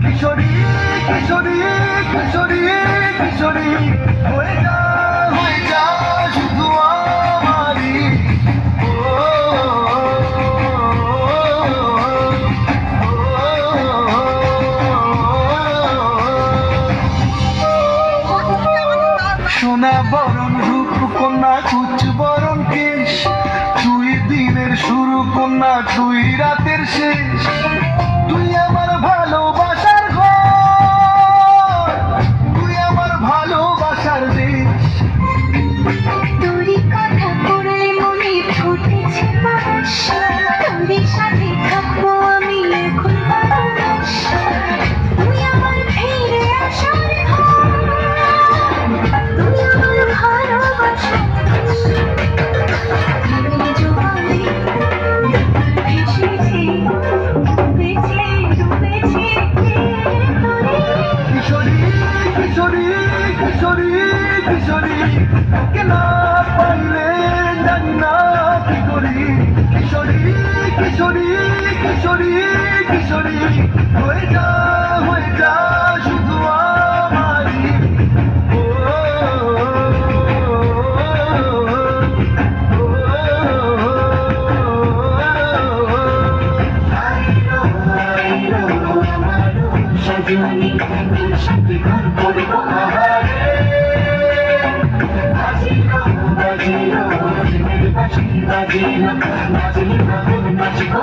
কিশোরী কিশোরী কিশোরী কিশোরী হয়ে যা শুধু আমারই। সোনা বরণ রূপ কন্যা কুচ বরণ কেশ, তুই দিনের শুরু কন্যা তুই রাতের শেষ। তুই আমার ভালোবাসার ঘর, তুই আমার ভালোবাসার দেশ। তোরই কথা পড়লে মনে ফুটেছে বাস, তোরই সাথে থাকবো আমি এখন বাস। তুই আমার ফিরে আসার ঘর, তুই আমার ভালোবাসার দেশ। তোরই জোয়ারে ভেসেছি, ডুবেছি ডুবেছি কিশোরী কিশোরী কিশোরী কিশোরী তোকে না পাইলে জানি না কি করি। কিশোরী কিশোরী কিশোরী কিশোরী হয়ে যা শুধু আমারই। সজনী তোর সাথে ঘর করবো আহারে, বাজিলো বাজিলো প্রেমের বাঁশি বাজিলো, বাজিলো নাচিব